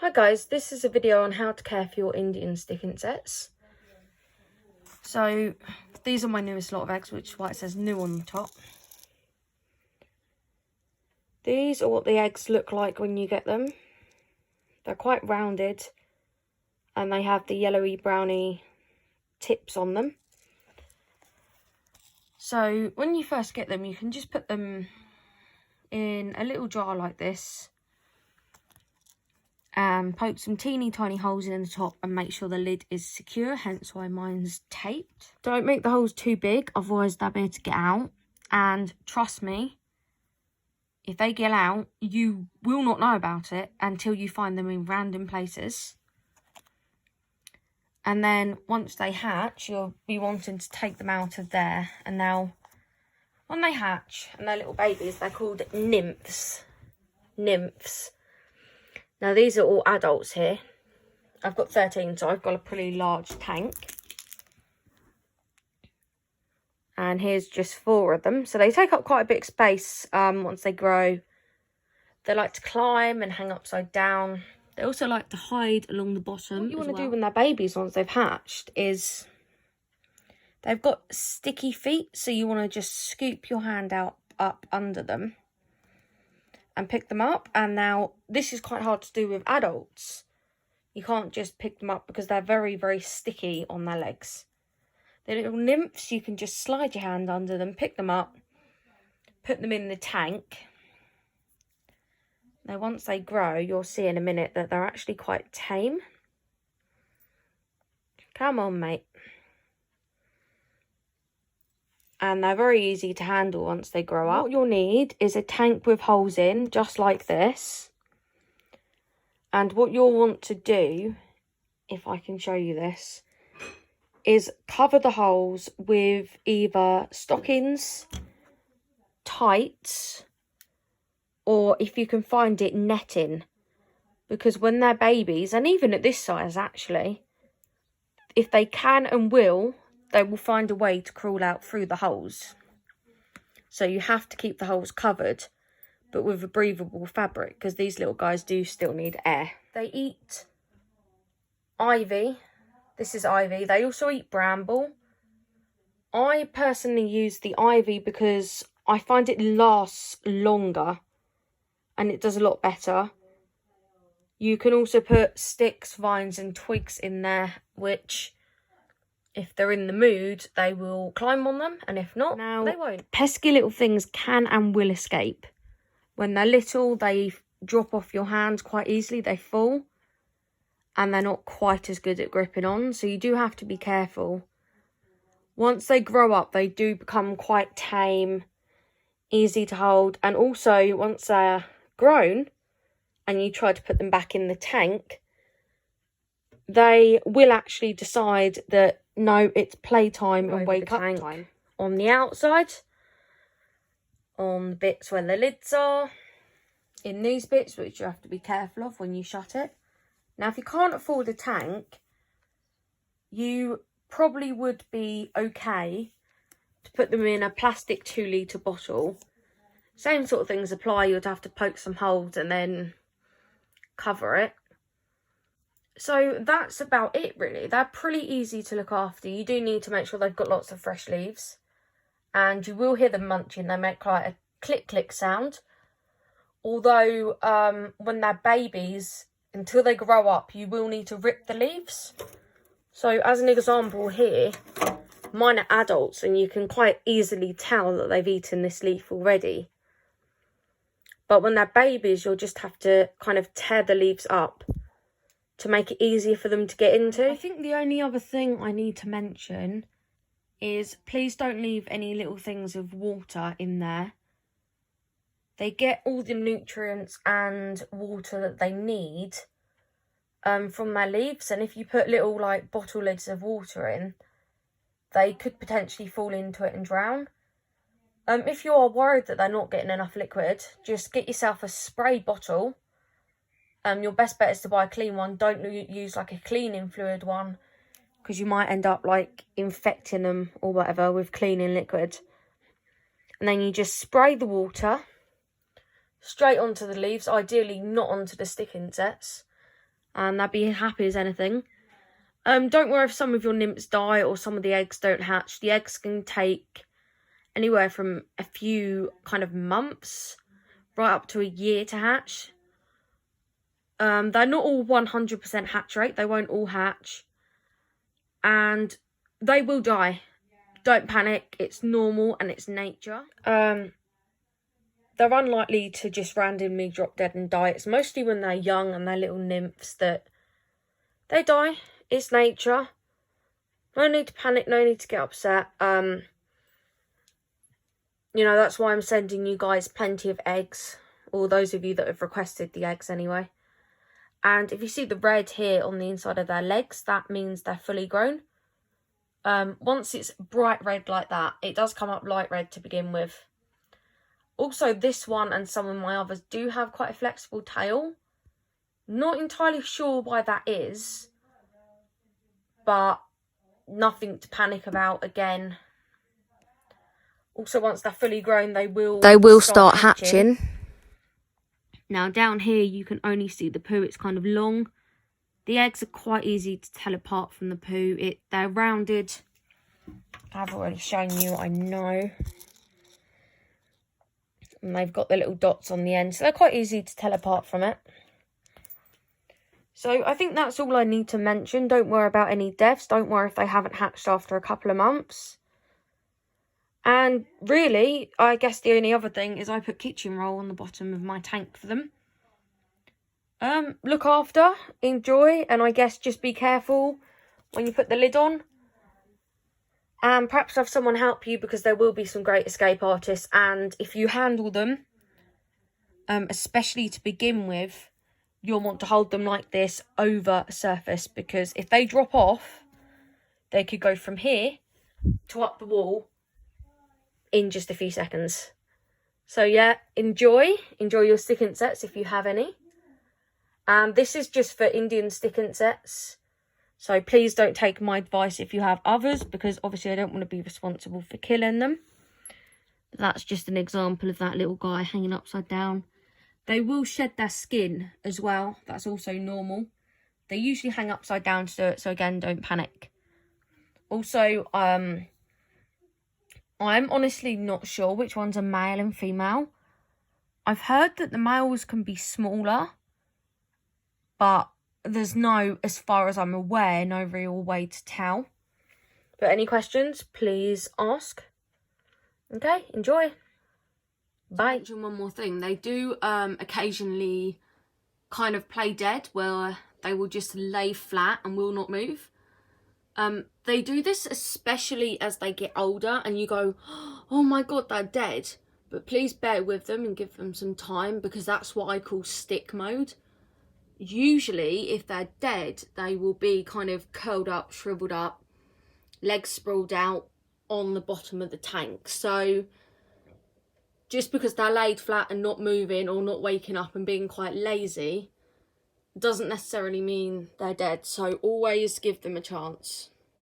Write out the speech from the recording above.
Hi guys, this is a video on how to care for your Indian stick insets. So these are my newest lot of eggs, which is why it says new on the top. These are what the eggs look like when you get them. They're quite rounded and they have the yellowy browny tips on them. So when you first get them, you can just put them in a little jar like this and poke some teeny tiny holes in the top and make sure the lid is secure, hence why mine's taped. Don't make the holes too big, otherwise they'll be able to get out. And trust me, if they get out, you will not know about it until you find them in random places. And then once they hatch, you'll be wanting to take them out of there. And now, when they hatch and they're little babies, they're called nymphs. Nymphs. Now, these are all adults here. I've got 13, so I've got a pretty large tank. And here's just 4 of them. So they take up quite a bit of space once they grow. They like to climb and hang upside down. They also like to hide along the bottom. What you want to do when they're babies, once they've hatched, is they've got sticky feet. So you want to just scoop your hand out up under them and pick them up. And now this is quite hard to do with adults. You can't just pick them up because they're very, very sticky on their legs. The little nymphs, you can just slide your hand under them, pick them up, put them in the tank. Now once they grow, you'll see in a minute that they're actually quite tame. Come on, mate. And they're very easy to handle once they grow up. What you'll need is a tank with holes in, just like this. And what you'll want to do, if I can show you this, is cover the holes with either stockings, tights, or if you can find it, netting. Because when they're babies, and even at this size actually, if they can and will, they will find a way to crawl out through the holes. So you have to keep the holes covered, but with a breathable fabric, because these little guys do still need air. They eat ivy. This is ivy. They also eat bramble. I personally use the ivy because I find it lasts longer and it does a lot better. You can also put sticks, vines and twigs in there, which, if they're in the mood, they will climb on them, and if not, now, they won't. Pesky little things can and will escape. When they're little, they drop off your hands quite easily, they fall, and they're not quite as good at gripping on, so you do have to be careful. Once they grow up, they do become quite tame, easy to hold, and also once they're grown, and you try to put them back in the tank, they will actually decide that, no, it's playtime and wake up time. On the outside, on the bits where the lids are, in these bits, which you have to be careful of when you shut it. Now, if you can't afford a tank, you probably would be okay to put them in a plastic 2-litre bottle. Same sort of things apply. You'd have to poke some holes and then cover it. So that's about it, really. They're pretty easy to look after. You do need to make sure they've got lots of fresh leaves. And you will hear them munching. They make quite a click-click sound. Although, when they're babies, until they grow up, you will need to rip the leaves. So, as an example here, mine are adults, and you can quite easily tell that they've eaten this leaf already. But when they're babies, you'll just have to kind of tear the leaves up to make it easier for them to get into. I think the only other thing I need to mention is please don't leave any little things of water in there. They get all the nutrients and water that they need from their leaves. And if you put little like bottle lids of water in, they could potentially fall into it and drown. If you are worried that they're not getting enough liquid, just get yourself a spray bottle. Your best bet is to buy a clean one. Don't use like a cleaning fluid one, because you might end up like infecting them or whatever with cleaning liquid. And then you just spray the water straight onto the leaves, ideally not onto the stick insets. and they'll be happy as anything. Don't worry if some of your nymphs die or some of the eggs don't hatch. The eggs can take anywhere from a few kind of months right up to a year to hatch. They're not all 100% hatch rate. They won't all hatch. And they will die. Don't panic. It's normal and it's nature. They're unlikely to just randomly drop dead and die. It's mostly when they're young and they're little nymphs that they die. It's nature. No need to panic. No need to get upset. You know, that's why I'm sending you guys plenty of eggs. Or those of you that have requested the eggs anyway. And if you see the red here on the inside of their legs, that means they're fully grown. Once it's bright red like that, it does come up light red to begin with. Also, this one and some of my others do have quite a flexible tail. Not entirely sure why that is. But nothing to panic about again. Also, once they're fully grown, they will start hatching. Now, down here, you can only see the poo. It's kind of long. The eggs are quite easy to tell apart from the poo. They're rounded. I've already shown you, I know. And they've got the little dots on the end. So they're quite easy to tell apart from it. So I think that's all I need to mention. Don't worry about any deaths. Don't worry if they haven't hatched after a couple of months. And really, I guess the only other thing is I put kitchen roll on the bottom of my tank for them. Look after, enjoy, and I guess just be careful when you put the lid on. And perhaps have someone help you, because there will be some great escape artists. And if you handle them, especially to begin with, you'll want to hold them like this over a surface, because if they drop off, they could go from here to up the wall in just a few seconds. So yeah, enjoy your stick insets if you have any. And this is just for Indian stick insets. So please don't take my advice if you have others, because obviously I don't want to be responsible for killing them. But that's just an example of that little guy hanging upside down. They will shed their skin as well. That's also normal. They usually hang upside down to do it, so again, don't panic. Also, I'm honestly not sure which one's a male and female. I've heard that the males can be smaller, but there's no, as far as I'm aware, no real way to tell. But any questions, please ask. Okay, enjoy. Bye. One more thing, they do occasionally kind of play dead, where they will just lay flat and will not move. They do this especially as they get older and you go, oh my god, they're dead. But please bear with them and give them some time, because that's what I call stick mode. Usually, if they're dead, they will be kind of curled up, shriveled up, legs sprawled out on the bottom of the tank. So just because they're laid flat and not moving or not waking up and being quite lazy doesn't necessarily mean they're dead. So always give them a chance.